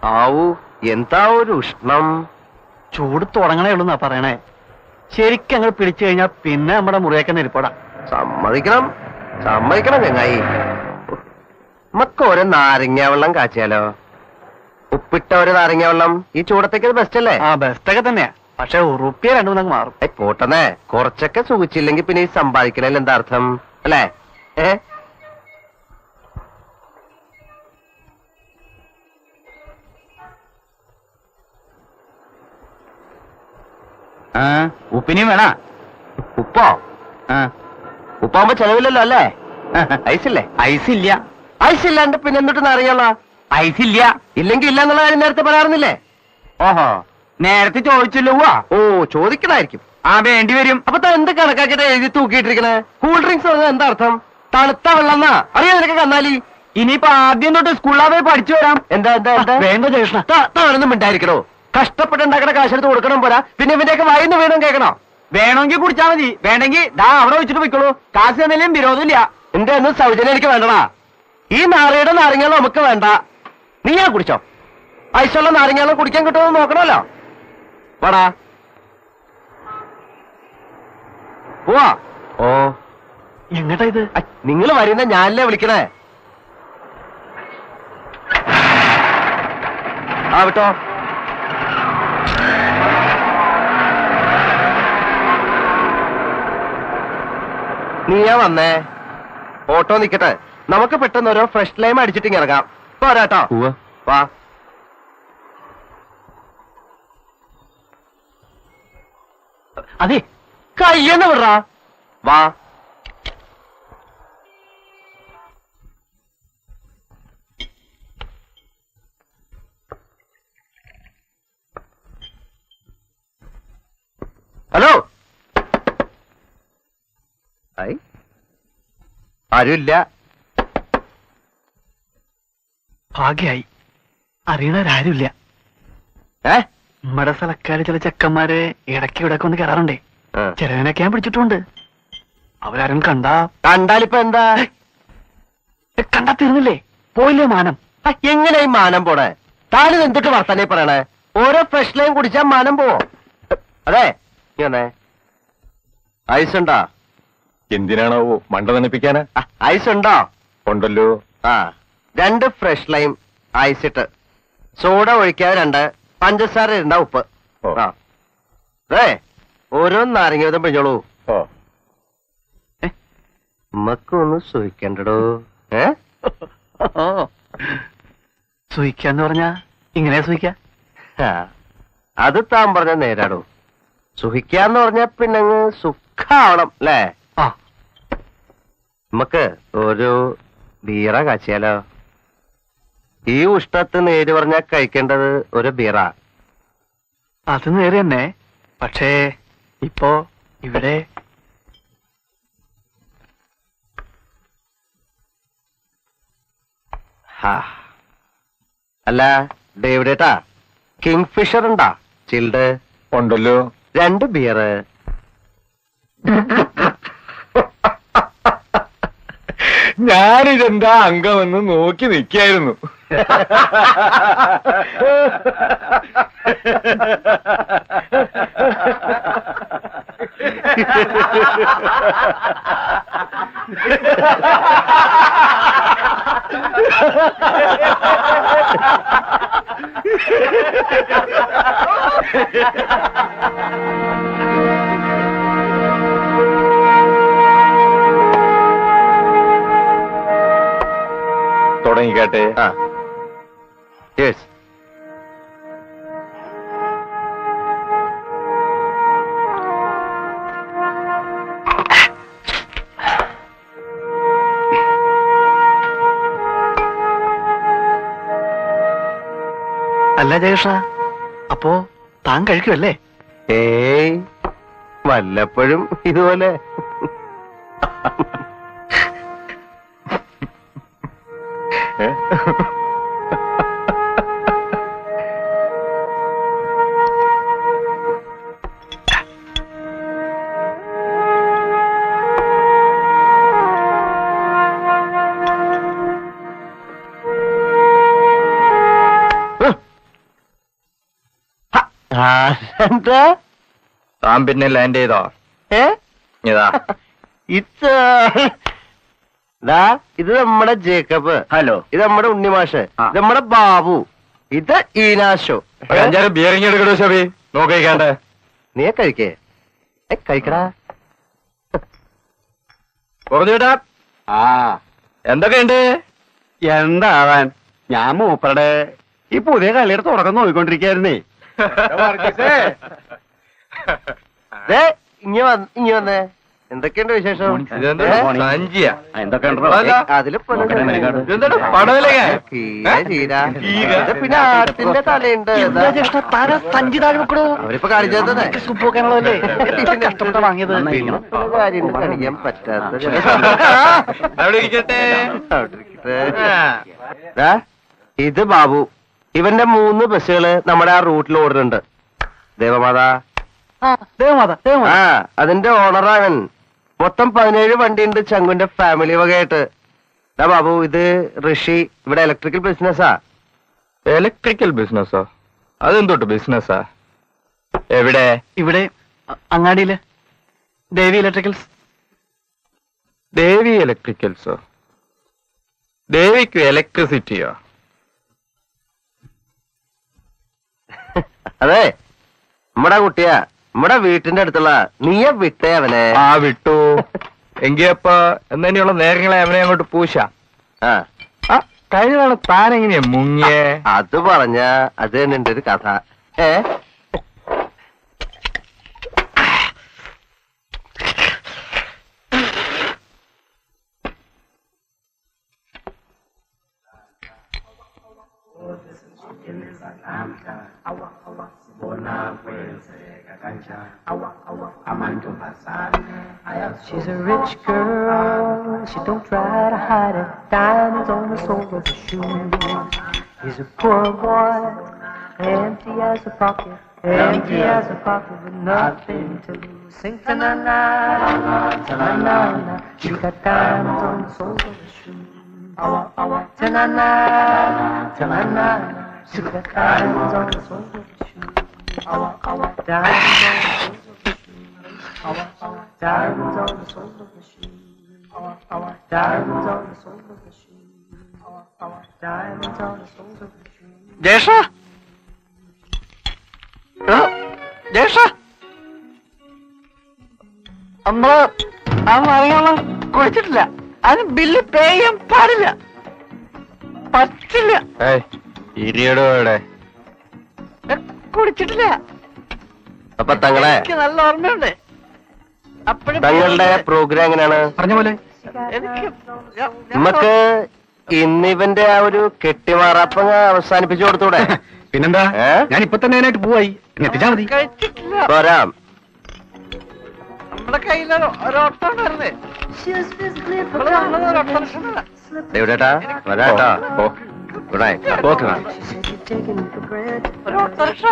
ആവൂ, എന്താ ഒരു ഉഷ്ണം. ചൂട് തുടങ്ങണേ ഉള്ളൂന്നാ പറയണേ. ശരിക്കും അങ്ങ് പിടിച്ചു കഴിഞ്ഞാൽ പിന്നെ നമ്മുടെ മുറിയൊക്കെ നെരിപ്പടാ. സമ്മതിക്കണം ചങ്ങായി. നമുക്ക് ഒരു നാരങ്ങ വെള്ളം കാച്ചിയാലോ? ഉപ്പിട്ട ഒരു നാരങ്ങ വെള്ളം ഈ ചൂടത്തേക്ക് ബെസ്റ്റ് അല്ലേ? ആ ബെസ്റ്റൊക്കെ തന്നെയാ, പക്ഷെ ഉറുപ്പിയ രണ്ടു മൂന്നങ്ങ് മാറും. പോട്ടെന്നേ, കുറച്ചൊക്കെ സുഖിച്ചില്ലെങ്കിൽ പിന്നെ ഈ സമ്പാദിക്കണേൽ എന്താ അർത്ഥം അല്ലേ? ഉപ്പിനിയും വേണ? ഉപ്പോ? ഉപ്പാകുമ്പോ ചെലവില്ലല്ലോ അല്ലേ? ഐസില്ലേ? ഐസില്ല. ഐസില്ലാണ്ട് പിന്നെ എന്തിട്ട് അറിയാലോ? ഐസില്ല. ഇല്ലെങ്കിൽ ഇല്ല എന്നുള്ള കാര്യം നേരത്തെ പറയാറുന്നില്ലേ? ഓഹോ, നേരത്തെ ചോദിച്ചല്ലോ. ഓ, ചോദിക്കണായിരിക്കും. ആ, വേണ്ടി വരും. അപ്പൊ താൻ എന്ത് കണക്കാക്കിട്ട് എഴുതി തൂക്കിയിട്ടിരിക്കണേ? കൂൾ ഡ്രിങ്ക്സ് പറഞ്ഞാൽ എന്താ അർത്ഥം? തണുത്ത വെള്ളം എന്നാ അറിയാം നിനക്ക്. കന്നാലി ഇനിയിപ്പോ ആദ്യം തൊട്ട് സ്കൂളിലാവേ പഠിച്ചു വരാം. എന്താ എന്താ എന്താ വേണ്ട ജേഷ്ണ, താനൊന്നും മിണ്ടായിരിക്കണോ? കഷ്ടപ്പെട്ടുണ്ടാക്കണ കാശെടുത്ത് കൊടുക്കണം പോരാ, പിന്നെ ഇവന്റെയൊക്കെ വായിന്ന് വീണം കേൾക്കണോ? വേണമെങ്കിൽ കുടിച്ചാ മതി, വേണ്ടെങ്കിൽ ദാ അവിടെ വെച്ചിട്ട് പോയിക്കോളൂ. കാശ് തന്നാലും വിരോധമില്ല. എന്റെ ഒന്നും സൗജന്യം എനിക്ക് വേണ്ടടാ. ഈ നാരയുടെ നാരങ്ങളും നമുക്ക് വേണ്ട. നീ ഞാൻ കുടിച്ചോ? ഐസുള്ള നാരങ്ങളും കുടിക്കാൻ കിട്ടുമെന്ന് നോക്കണമല്ലോ. വാടാ പോവാ. ഓ, എങ്ങട്ടാ ഇത്? നിങ്ങൾ വരുന്ന ഞാനല്ലേ വിളിക്കണേ. ആ വിട്ടോ. നീയാ വന്നേ? ഓട്ടോ നിക്കട്ടെ, നമുക്ക് പെട്ടെന്ന് ഓരോ ഫ്രഷ് ലൈം അടിച്ചിട്ടിങ് ഇറങ്ങാം. പോരാട്ടോ. വാ. അതെ, കയ്യെന്ന് വിടറാ. വാ. ഹലോ. ആരുമില്ല. ഭാഗ്യായി, അറിയണവരാരുമില്ല. നമ്മുടെ സ്ഥലക്കാര് ചില ചെക്കന്മാര് ഇടയ്ക്ക് ഇവിടൊക്കെ ഒന്ന് കയറാറുണ്ടേ. ചിലവനൊക്കെ ഞാൻ പിടിച്ചിട്ടുണ്ട്. അവരാരും കണ്ടാലിപ്പോ എന്താ? കണ്ടാ തീർന്നില്ലേ? പോയില്ലേ മാനം? എങ്ങനെ ഈ മാനം പോണേ? താനും എന്തിട്ട് വർത്താനേ പറയണേ? ഓരോ ഫ്രഷ് ലൈം കുടിച്ചാൽ മാനം പോവോ? അതെ, ഐസ് ഉണ്ടോ? എന്തിനാണോ മണ്ട നനപ്പിക്കാനാ? ഐസ് ഉണ്ടോ? ഉണ്ടല്ലോ. 2 ഫ്രഷ് ലൈം ഐസ് ഇട്ട്, സോഡ ഒഴിക്കാതെ 2, പഞ്ചസാര 2 ഉപ്പ്. അതെ, ഓരോ നാരങ്ങ വീതം പിഴിഞ്ഞോളൂ. നമുക്കൊന്ന് സുഖിക്കണ്ടോ? സുഖിക്കാന്ന് പറഞ്ഞാ ഇങ്ങനെ സുഖിക്ക? അത് താൻ പറഞ്ഞ നേരാടോ. സുഖിക്കാന്ന് പറഞ്ഞാ പിന്നെ സുഖാവണം അല്ലേ? നമുക്ക് ഒരു ബീറ കാച്ചിയാലോ? ഈ ഉഷ്ണത്ത് നേര് പറഞ്ഞാ കഴിക്കേണ്ടത് ഒരു ബീറ. അത് നേരെ തന്നെ, പക്ഷേ ഇപ്പോ ഇവിടെ അല്ല ഡേവിഡേട്ടാ, കിങ് ഫിഷർ ഉണ്ടാ? ചിൽഡ് ഉണ്ടല്ലോ. 2 ബിയർ. ഞാനിതെന്താ അംഗമെന്ന് നോക്കി നിൽക്കായിരുന്നു. തുടങ്ങിക്കാട്ടെ. അല്ല ജയകൃഷ്ണ, അപ്പോ താൻ കഴിക്കുമല്ലേ? ഏയ്, വല്ലപ്പോഴും ഇതുപോലെ. എന്താ താൻ പിന്നെ ലാൻഡ് ചെയ്തോ ഏ ഇതാ ഇത് ഇത് നമ്മുടെ ജേക്കബ്. ഹലോ. ഇത് നമ്മുടെ ഉണ്ണിമാഷ്. ആ. ഇത് നമ്മുടെ ബാബു. ഇത് ഈനാശോ. ഒരു 5-6 ബിയറിങ് എടുക്കടോ ഷബി നോക്കിക്കാണ്ട്. നീ കഴിക്കേ കഴിക്കടാ. പറഞ്ഞുവിടാ ആ എന്തൊക്കെയുണ്ട്? എന്താവാൻ, ഞാൻ മൂപ്പരുടെ ഈ പുതിയ കളിയുടെ തുടക്കം നോക്കിക്കൊണ്ടിരിക്കായിരുന്നേ. ഇങ്ങ വന്നേ. എന്തൊക്കെയുണ്ട് വിശേഷം? ഇതെന്താ സഞ്ചിയാ? എന്തൊക്കെയുണ്ടോ? അതല്ല. അതില് ഇതെന്താണ് പടവലങ്ങ? പിന്നെ ആട്ടിന്റെ തലയുണ്ട്. സഞ്ചി താഴെ വെക്കണോ? അവരിപ്പോ കാണിച്ചത് സുബോക്കാനുള്ളതല്ലേ കഷ്ടപ്പെട്ട വാങ്ങിയത്. കാര്യം കാണിക്കാൻ പറ്റാത്ത അവിടെ ഇരിക്കട്ടെ. ഇത് ബാബു. ഇവന്റെ 3 ബസ്സുകള് നമ്മുടെ ആ റൂട്ടിൽ ഓടുന്നുണ്ട്. ദേവമാതാ. ആ അതിന്റെ ഓണറാവൻ. മൊത്തം 17 വണ്ടിയുണ്ട് ചങ്കുന്റെ ഫാമിലി വകയായിട്ട്. ബാബു ഇത് ഋഷി. ഇവിടെ ഇലക്ട്രിക്കൽ ബിസിനസ്സാ. ഇലക്ട്രിക്കൽ ബിസിനസ്സോ? അതെന്തോട്ട് ബിസിനസ്സാ? എവിടെ? ഇവിടെ അങ്ങാടിയില് ദേവി ഇലക്ട്രിക്കൽസ്. ദേവി ഇലക്ട്രിക്കൽസോ? ദേവിക്ക് ഇലക്ട്രിസിറ്റിയോ? അതെ നമ്മടെ കുട്ടിയാ. നമ്മടെ വീട്ടിന്റെ അടുത്തുള്ള. നീയെ വിട്ടേ അവനെ. ആ വിട്ടു. എങ്കിയപ്പ എന്നതിനുള്ള നേരങ്ങളെ അവനെ അങ്ങോട്ട് പൂശ. ആ കഴിഞ്ഞ തവണ താൻ എങ്ങനെയാ മുങ്ങിയേ? അത് പറഞ്ഞ അത് തന്നെ ഉണ്ട് ഒരു കഥ. She's a rich girl, she don't try to hide it. Diamonds on the soles of her shoes. He's a poor boy, empty as a pocket, empty as a pocket with nothing to lose. Sing ta-na-na, ta-na-na, she got diamonds on the soles of her shoes. Ta-na-na, ta-na-na, she got diamonds on the soles of her shoes. Diamonds on the soles of her shoes. Diamonds on the soles of the shoe. Diamonds on the soles of the shoe. Diamonds on the soles of the shoe. Jesha, Jesha, നമ്മള് ആ മറിയാളം കുഴിച്ചിട്ടില്ല. അതിന് bill pay ചെയ്യാൻ പാടില്ല. പറ്റില്ല. ഇരിയടോ അവിടെ. കുടിച്ചിട്ടില്ല. അപ്പൊ തങ്ങളെ എനിക്ക് നല്ല ഓർമ്മയുണ്ട്. തങ്ങളുടെ പ്രോഗ്രാം എങ്ങനെയാണ്? പറഞ്ഞ പോലെ എനിക്ക് നമുക്ക് ഇന്നിവന്റെ ആ ഒരു കെട്ടിമാറാപ്പങ്ങ അവസാനിപ്പിച്ചു കൊടുത്തൂടെ? പിന്നെന്താ, ഞാൻ ഇപ്പൊ തന്നെ അതിനായിട്ട് പോവായി. എത്തിച്ചാ മതി. പോരാം. നമ്മുടെ കയ്യിൽ ഒരോട്ടം ഉണ്ടായിരുന്നേ. എവിടെട്ടാ വരാട്ടാ. Good night. Okay. She said you're taking it for granted. ഒരു ഓട്ടോറിക്ഷ.